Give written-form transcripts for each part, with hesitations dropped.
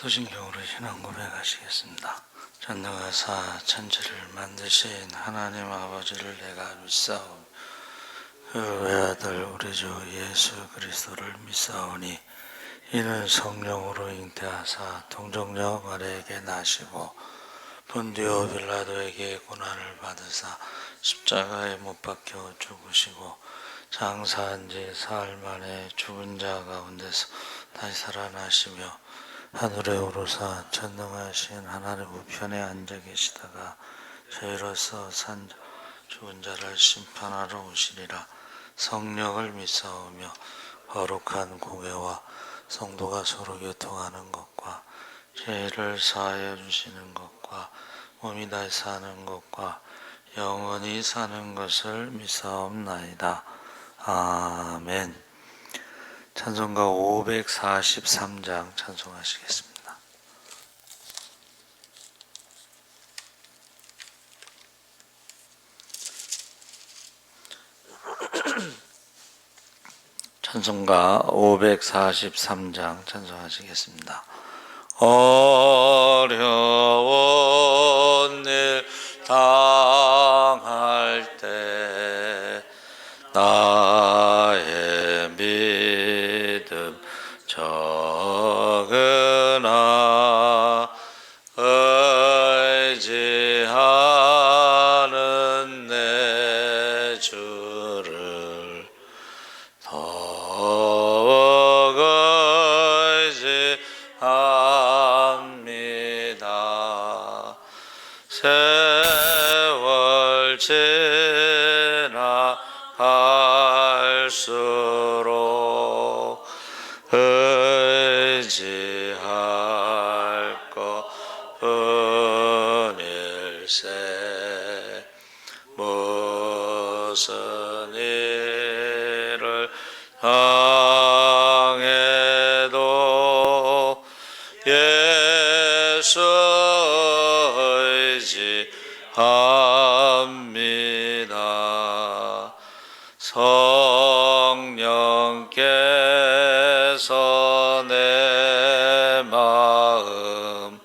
사도신경으로 신앙 고백하시겠습니다. 전능하사 천지를 만드신 하나님 아버지를 내가 믿사오니 그 외아들 우리 주 예수 그리스도를 믿사오니 이는 성령으로 잉태하사 동정녀 마리아에게 나시고 본디오 빌라도에게 고난을 받으사 십자가에 못 박혀 죽으시고 장사한 지 사흘 만에 죽은 자 가운데서 다시 살아나시며 하늘에 오르사 전능하신 하나님 우편에 앉아 계시다가 저희로서 산 죽은 자를 심판하러 오시리라. 성령을 믿사오며 거룩한 공회와 성도가 서로 교통하는 것과 죄를 사하여 주시는 것과 몸이 다시 사는 것과 영원히 사는 것을 믿사옵나이다. 아멘. 찬송가 543장 찬송하시겠습니다. 찬송가 543장 찬송하시겠습니다. 어려운 일 당할 때 나의 믿음 적으나 의지하는 내 주를 더욱 의지합니다. 세월 지나갈수록 의지할 것뿐일세. 무슨 일을 당해도 예수 의지합니다. 성령께서 내 마음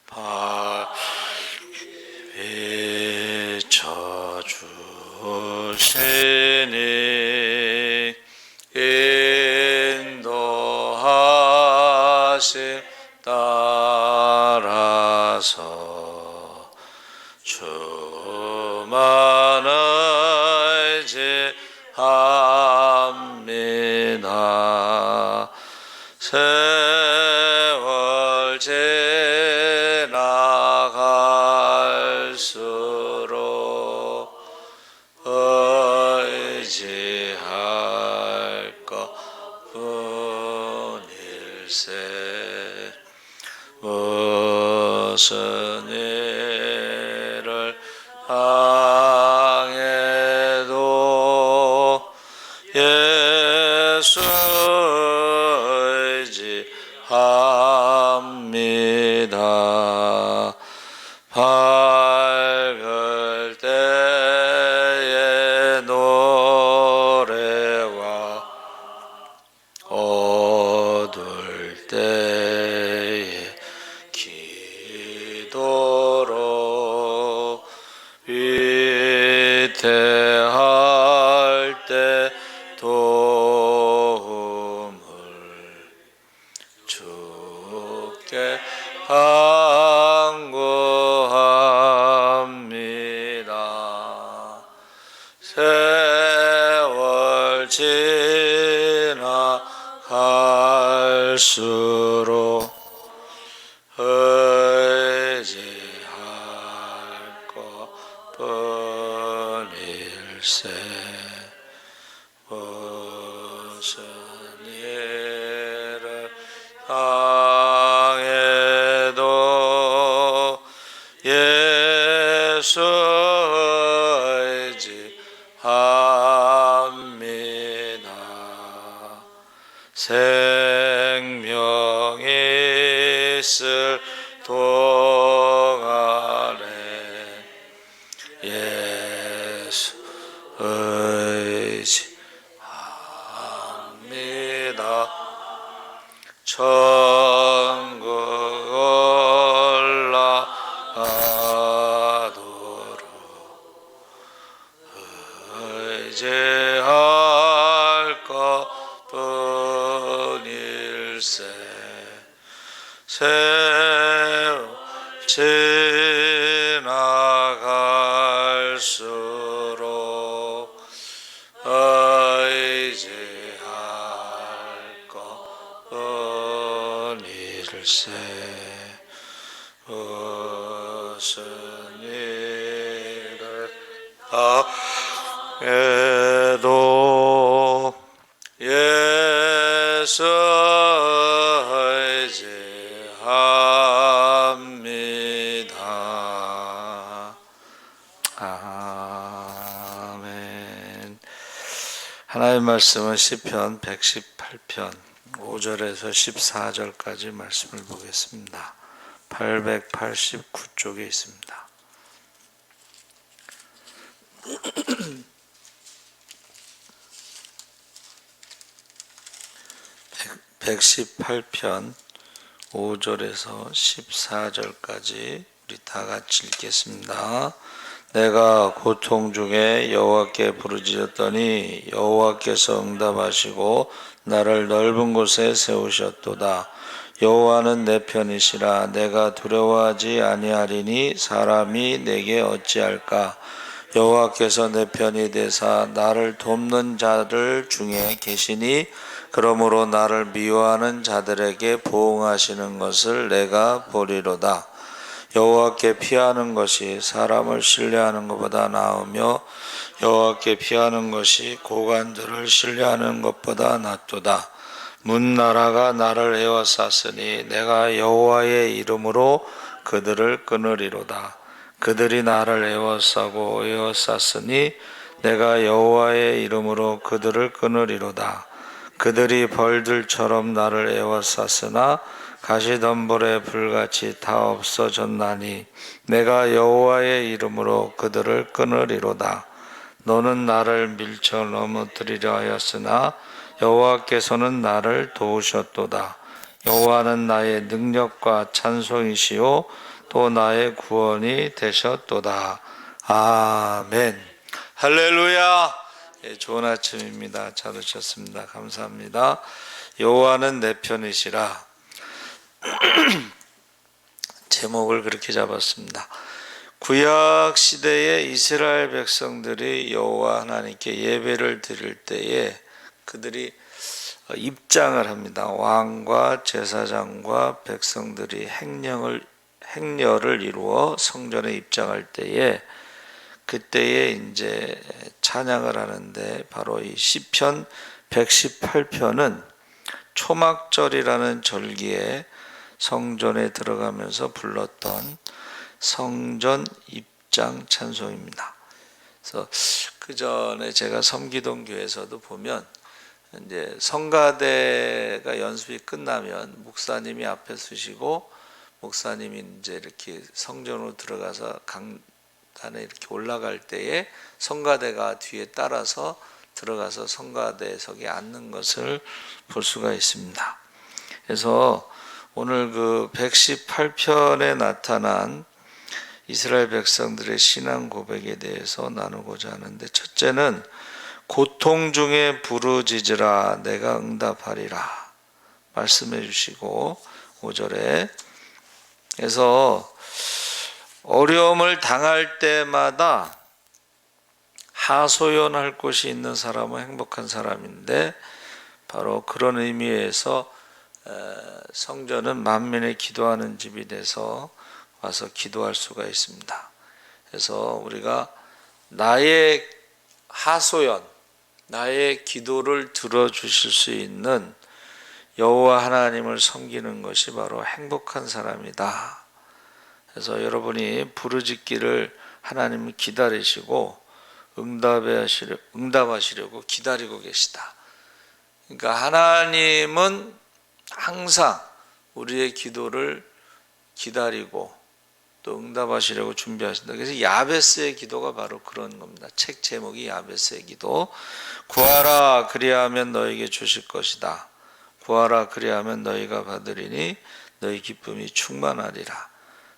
밝히 비춰주시니 인도하심 따라서 주만 의지합니다. 세월 지나갈수록 의지할 것뿐일세. 무슨 일을 당해도 예수 의지합니다. 밝을 때의 노래와 어두울 때의 기도로 위태할 때 도움을 주께 간구합니다. 세월 지나갈수록 의지할 것뿐일세. 무슨 일을 당해도 예수 의지합니다. 생명이 있을 동안에 예수 의지합니다. 천국 의지할 것뿐일세. 세월 지나갈수록 의지할 것뿐일세. 무슨 일을 해도 예수 의지합니다. 아멘. 하나님의 말씀은 시편 118편 5절에서 14절까지 말씀을 보겠습니다. 889쪽에 있습니다. 118편 5절에서 14절까지 우리 다 같이 읽겠습니다. 내가 고통 중에 여호와께 부르짖었더니 여호와께서 응답하시고 나를 넓은 곳에 세우셨도다. 여호와는 내 편이시라. 내가 두려워하지 아니하리니 사람이 내게 어찌할까. 여호와께서 내 편이 되사 나를 돕는 자들 중에 계시니 그러므로 나를 미워하는 자들에게 보응하시는 것을 내가 보리로다. 여호와께 피하는 것이 사람을 신뢰하는 것보다 나으며 여호와께 피하는 것이 고관들을 신뢰하는 것보다 낫도다. 문나라가 나를 에워쌌으니 내가 여호와의 이름으로 그들을 끊으리로다. 그들이 나를 에워쌌으니 내가 여호와의 이름으로 그들을 끊으리로다. 그들이 벌들처럼 나를 에워쌌으나 가시덤불에 불같이 다 없어졌나니 내가 여호와의 이름으로 그들을 끊으리로다. 너는 나를 밀쳐 넘어뜨리려 하였으나 여호와께서는 나를 도우셨도다. 여호와는 나의 능력과 찬송이시요 또 나의 구원이 되셨도다. 아멘. 할렐루야. 좋은 아침입니다. 잘 오셨습니다. 감사합니다. 여호와는 내 편이시라. 제목을 그렇게 잡았습니다. 구약 시대의 이스라엘 백성들이 여호와 하나님께 예배를 드릴 때에 그들이 입장을 합니다. 왕과 제사장과 백성들이 행렬을 이루어 성전에 입장할 때에 그때에 이제 찬양을 하는데 바로 이 시편 118편은 초막절이라는 절기에 성전에 들어가면서 불렀던 성전 입장 찬송입니다. 그래서 그 전에 제가 섬기던 교회에서도 보면 이제 성가대가 연습이 끝나면 목사님이 앞에 서시고 목사님이 이제 이렇게 성전으로 들어가서 강단에 이렇게 올라갈 때에 성가대가 뒤에 따라서 들어가서 성가대석에 앉는 것을 볼 수가 있습니다. 그래서 오늘 그 118편에 나타난 이스라엘 백성들의 신앙 고백에 대해서 나누고자 하는데, 첫째는 고통 중에 부르짖으라 내가 응답하리라 말씀해 주시고 5절에 그래서 어려움을 당할 때마다 하소연할 곳이 있는 사람은 행복한 사람인데 바로 그런 의미에서 성전은 만민의 기도하는 집이 돼서 와서 기도할 수가 있습니다. 그래서 우리가 나의 하소연, 나의 기도를 들어주실 수 있는 여호와 하나님을 섬기는 것이 바로 행복한 사람이다. 그래서 여러분이 부르짖기를 하나님을 기다리시고 응답하시려고 기다리고 계시다. 그러니까 하나님은 항상 우리의 기도를 기다리고 또 응답하시려고 준비하신다. 그래서 야베스의 기도가 바로 그런 겁니다. 책 제목이 야베스의 기도. 구하라 그리하면 너에게 주실 것이다. 구하라 그리하면 너희가 받으리니 너희 기쁨이 충만하리라.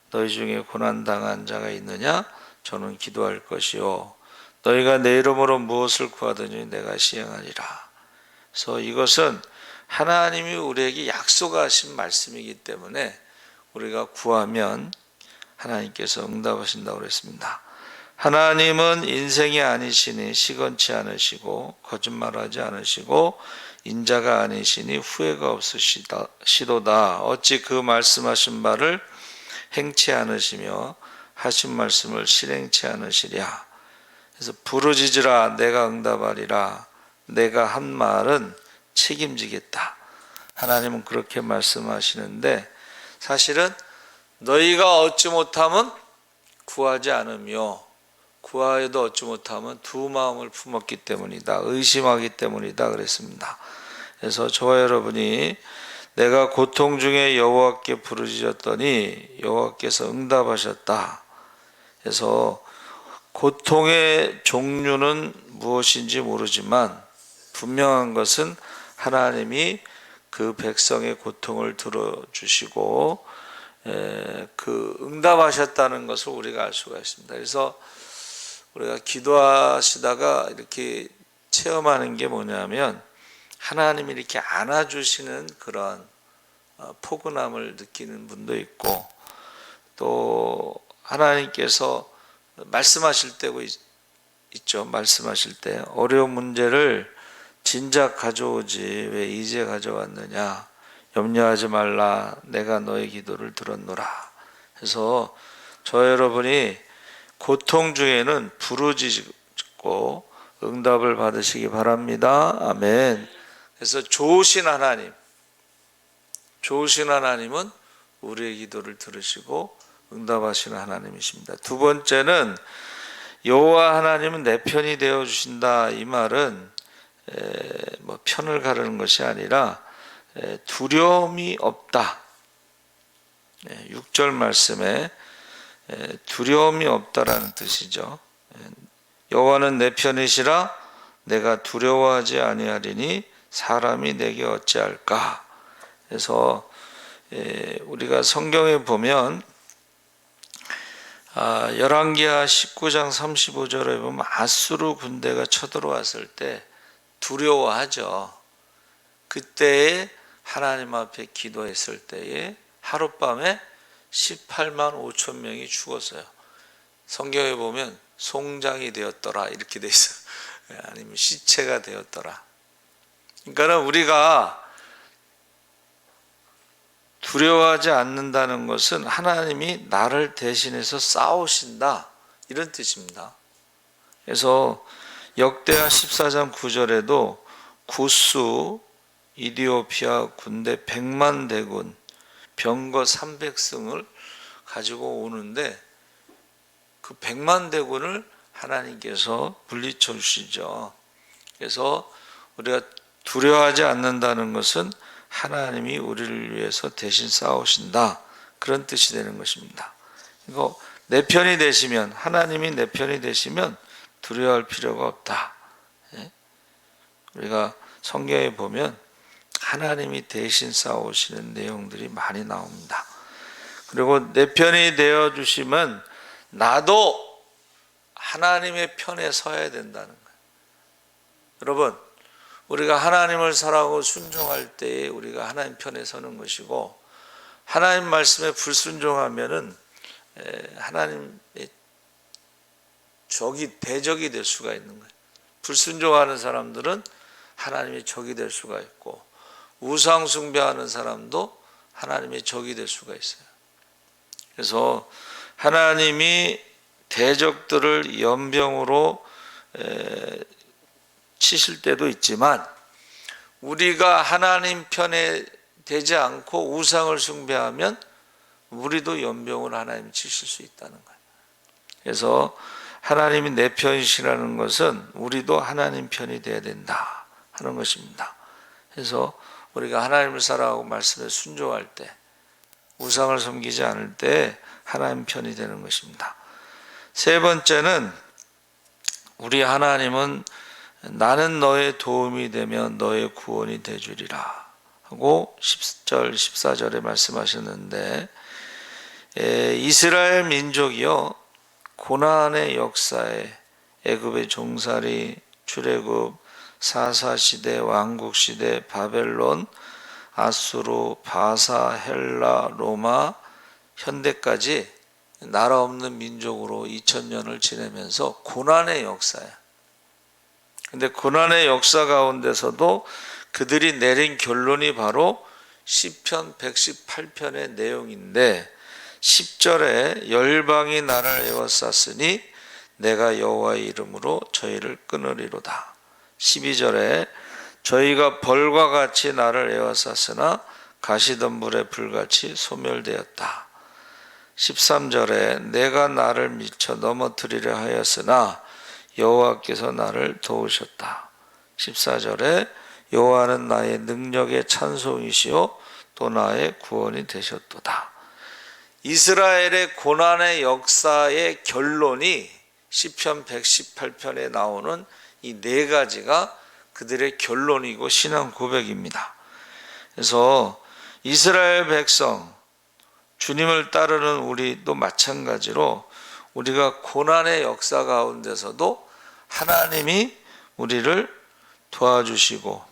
너희 중에 고난당한 자가 있느냐? 저는 기도할 것이요 너희가 내 이름으로 무엇을 구하더니 내가 시행하리라. 그래서 이것은 하나님이 우리에게 약속하신 말씀이기 때문에 우리가 구하면 하나님께서 응답하신다고 그랬습니다. 하나님은 인생이 아니시니 시건치 않으시고 거짓말하지 않으시고 인자가 아니시니 후회가 없으시도다. 어찌 그 말씀하신 바를 행치 않으시며 하신 말씀을 실행치 않으시랴. 그래서 부르짖으라 내가 응답하리라. 내가 한 말은 책임지겠다. 하나님은 그렇게 말씀하시는데 사실은 너희가 얻지 못하면 구하지 않으며 구하여도 얻지 못하면 두 마음을 품었기 때문이다. 의심하기 때문이다 그랬습니다. 그래서 저와 여러분이 내가 고통 중에 여호와께 부르짖었더니 여호와께서 응답하셨다. 그래서 고통의 종류는 무엇인지 모르지만 분명한 것은 하나님이 그 백성의 고통을 들어주시고 그 응답하셨다는 것을 우리가 알 수가 있습니다. 그래서 우리가 기도하시다가 이렇게 체험하는 게 뭐냐면 하나님이 이렇게 안아주시는 그런 포근함을 느끼는 분도 있고 또 하나님께서 말씀하실 때고 있죠. 말씀하실 때 어려운 문제를 진작 가져오지 왜 이제 가져왔느냐. 염려하지 말라. 내가 너의 기도를 들었노라. 그래서 저 여러분이 고통 중에는 부르짖고 응답을 받으시기 바랍니다. 아멘. 그래서 좋으신 하나님은 우리의 기도를 들으시고 응답하시는 하나님이십니다. 두 번째는 여호와 하나님은 내 편이 되어 주신다. 이 말은 뭐 편을 가르는 것이 아니라 두려움이 없다. 6절 말씀에 두려움이 없다라는 뜻이죠. 여호와는 내 편이시라 내가 두려워하지 아니하리니 사람이 내게 어찌할까. 그래서 우리가 성경에 보면 열왕기하 19장 35절에 보면 아수르 군대가 쳐들어왔을 때 두려워하죠. 그때에 하나님 앞에 기도했을 때에 하룻밤에 18만 5천 명이 죽었어요. 성경에 보면 송장이 되었더라 이렇게 돼 있어요. 아니면 시체가 되었더라. 그러니까 우리가 두려워하지 않는다는 것은 하나님이 나를 대신해서 싸우신다 이런 뜻입니다. 그래서 역대하 14장 9절에도 구스 이디오피아 군대 100만 대군 병거 300승을 가지고 오는데 그 100만 대군을 하나님께서 물리쳐 주시죠. 그래서 우리가 두려워하지 않는다는 것은 하나님이 우리를 위해서 대신 싸우신다 그런 뜻이 되는 것입니다. 이거 내 편이 되시면 하나님이 내 편이 되시면 두려워할 필요가 없다. 우리가 성경에 보면 하나님이 대신 싸우시는 내용들이 많이 나옵니다. 그리고 내 편이 되어 주시면 나도 하나님의 편에 서야 된다는 거예요. 여러분, 우리가 하나님을 사랑하고 순종할 때에 우리가 하나님 편에 서는 것이고 하나님 말씀에 불순종하면은 하나님의 대적이 될 수가 있는 거예요. 불순종하는 사람들은 하나님의 적이 될 수가 있고 우상 숭배하는 사람도 하나님의 적이 될 수가 있어요. 그래서 하나님이 대적들을 연병으로 치실 때도 있지만 우리가 하나님 편에 되지 않고 우상을 숭배하면 우리도 연병을 하나님이 치실 수 있다는 거예요. 그래서 하나님이 내 편이시라는 것은 우리도 하나님 편이 되어야 된다 하는 것입니다. 그래서 우리가 하나님을 사랑하고 말씀에 순종할 때 우상을 섬기지 않을 때 하나님 편이 되는 것입니다. 세 번째는 우리 하나님은 나는 너의 도움이 되면 너의 구원이 되주리라 하고 10절 14절에 말씀하셨는데 이스라엘 민족이요 고난의 역사에 애굽의 종살이, 출애굽, 사사시대, 왕국시대, 바벨론, 아수르, 바사, 헬라, 로마, 현대까지 나라 없는 민족으로 2000년을 지내면서 고난의 역사야. 근데 고난의 역사 가운데서도 그들이 내린 결론이 바로 시편 118편의 내용인데, 10절에 열방이 나를 에워쌌으니 내가 여호와의 이름으로 저희를 끊으리로다. 12절에 저희가 벌과 같이 나를 에워쌌으나 가시덤불에 불같이 소멸되었다. 13절에 내가 나를 미쳐 넘어뜨리려 하였으나 여호와께서 나를 도우셨다. 14절에 여호와는 나의 능력의 찬송이시요 또 나의 구원이 되셨도다. 이스라엘의 고난의 역사의 결론이 시편 118편에 나오는 이 네 가지가 그들의 결론이고 신앙 고백입니다. 그래서 이스라엘 백성, 주님을 따르는 우리도 마찬가지로 우리가 고난의 역사 가운데서도 하나님이 우리를 도와주시고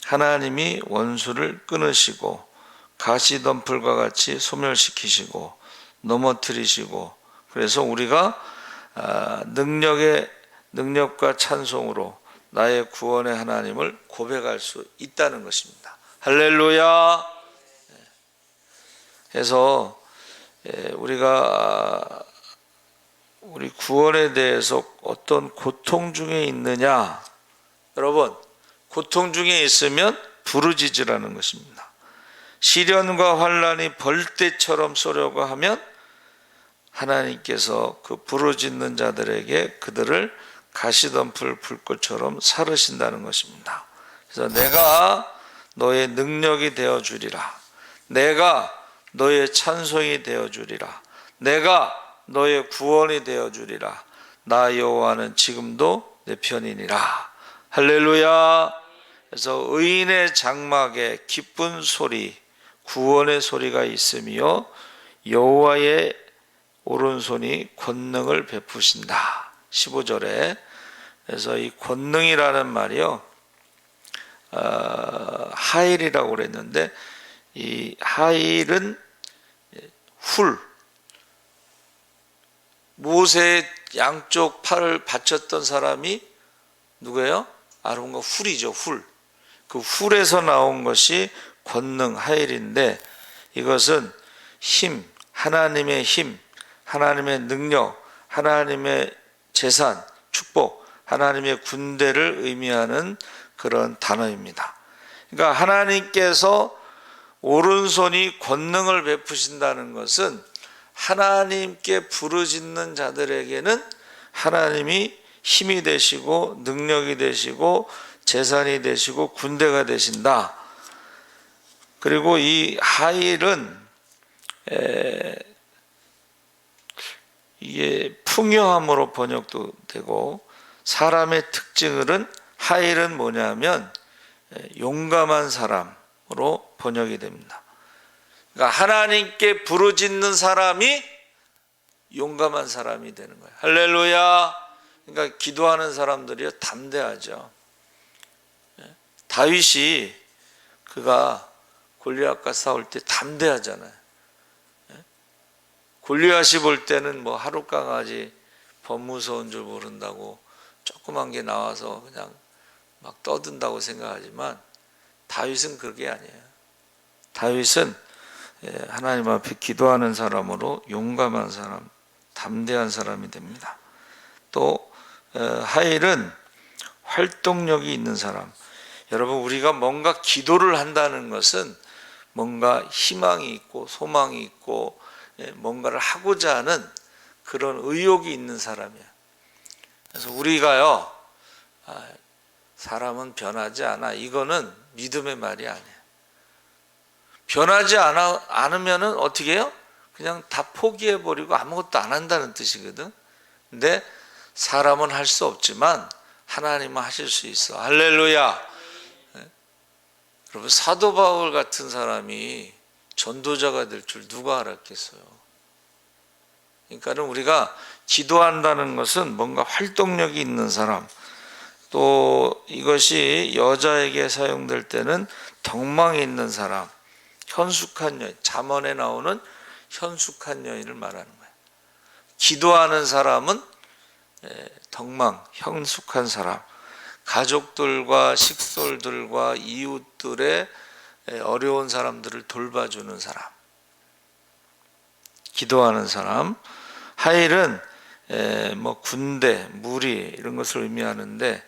하나님이 원수를 끊으시고 가시덤불과 같이 소멸시키시고 넘어뜨리시고, 그래서 우리가 능력과 찬송으로 나의 구원의 하나님을 고백할 수 있다는 것입니다. 할렐루야. 그래서 우리가 우리 구원에 대해서 어떤 고통 중에 있느냐, 여러분, 고통 중에 있으면 부르짖으라는 것입니다. 시련과 환난이 벌떼처럼 쏘려고 하면 하나님께서 그 부르짖는 자들에게 그들을 가시덤불 불꽃처럼 사르신다는 것입니다. 그래서 내가 너의 능력이 되어 주리라, 내가 너의 찬송이 되어 주리라, 내가 너의 구원이 되어 주리라, 나 여호와는 지금도 내 편이니라. 할렐루야. 그래서 의인의 장막에 기쁜 소리, 구원의 소리가 있으며 여호와의 오른손이 권능을 베푸신다. 15절에 그래서 이 권능이라는 말이요, 하일이라고 그랬는데, 이 하일은 훌, 모세의 양쪽 팔을 받쳤던 사람이 누구예요? 아론과 훌이죠. 훌. 그 훌에서 나온 것이 권능, 하일인데, 이것은 힘, 하나님의 힘, 하나님의 능력, 하나님의 재산, 축복, 하나님의 군대를 의미하는 그런 단어입니다. 그러니까 하나님께서 오른손이 권능을 베푸신다는 것은 하나님께 부르짖는 자들에게는 하나님이 힘이 되시고 능력이 되시고 재산이 되시고 군대가 되신다. 그리고 이 하일은 이게 풍요함으로 번역도 되고, 사람의 특징은 하일은 뭐냐면 용감한 사람으로 번역이 됩니다. 그러니까 하나님께 부르짖는 사람이 용감한 사람이 되는 거예요. 할렐루야. 그러니까 기도하는 사람들이 담대하죠. 다윗이 그가 골리앗과 싸울 때 담대하잖아요. 골리앗이 볼 때는 뭐 하룻강아지 범 무서운 줄 모른다고 조그만 게 나와서 그냥 막 떠든다고 생각하지만 다윗은 그게 아니에요. 다윗은 하나님 앞에 기도하는 사람으로 용감한 사람, 담대한 사람이 됩니다. 또 하일은 활동력이 있는 사람. 여러분, 우리가 뭔가 기도를 한다는 것은 뭔가 희망이 있고 소망이 있고 뭔가를 하고자 하는 그런 의욕이 있는 사람이야. 그래서 우리가요, 사람은 변하지 않아, 이거는 믿음의 말이 아니야. 변하지 않으면은 어떻게 해요? 그냥 다 포기해버리고 아무것도 안 한다는 뜻이거든. 근데 사람은 할 수 없지만 하나님은 하실 수 있어. 할렐루야. 여러분, 사도 바울 같은 사람이 전도자가 될 줄 누가 알았겠어요? 그러니까는 우리가 기도한다는 것은 뭔가 활동력이 있는 사람, 또 이것이 여자에게 사용될 때는 덕망이 있는 사람, 현숙한 여인, 잠언에 나오는 현숙한 여인을 말하는 거예요. 기도하는 사람은 덕망, 현숙한 사람, 가족들과 식솔들과 이웃들의 어려운 사람들을 돌봐주는 사람, 기도하는 사람. 하일은 뭐 군대, 무리 이런 것을 의미하는데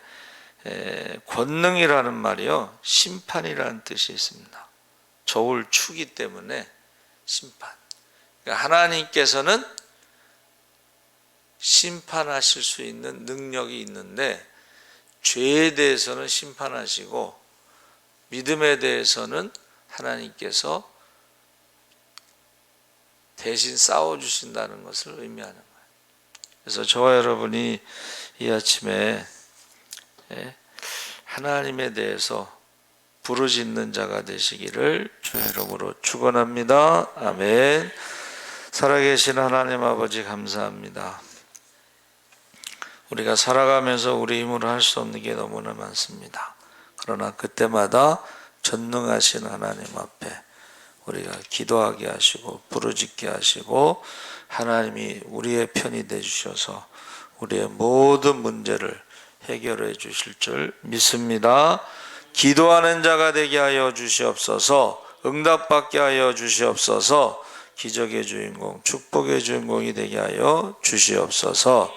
권능이라는 말이요, 심판이라는 뜻이 있습니다. 저울 추기 때문에 심판. 그러니까 하나님께서는 심판하실 수 있는 능력이 있는데 죄에 대해서는 심판하시고 믿음에 대해서는 하나님께서 대신 싸워주신다는 것을 의미하는 거예요. 그래서 저와 여러분이 이 아침에 하나님에 대해서 부르짖는 자가 되시기를 주의 이름으로 축원합니다. 아멘. 살아계신 하나님 아버지 감사합니다. 우리가 살아가면서 우리 힘으로 할 수 없는 게 너무나 많습니다. 그러나 그때마다 전능하신 하나님 앞에 우리가 기도하게 하시고 부르짖게 하시고 하나님이 우리의 편이 되주셔서 우리의 모든 문제를 해결해 주실 줄 믿습니다. 기도하는 자가 되게 하여 주시옵소서. 응답받게 하여 주시옵소서. 기적의 주인공, 축복의 주인공이 되게 하여 주시옵소서.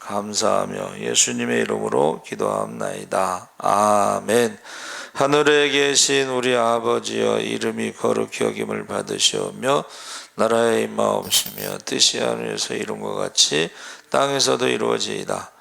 감사하며 예수님의 이름으로 기도합나이다. 아멘. 하늘에 계신 우리 아버지여, 이름이 거룩히 여김을 받으시오며 나라의 임하옵시며 뜻이 하늘에서 이룬 것 같이 땅에서도 이루어지이다.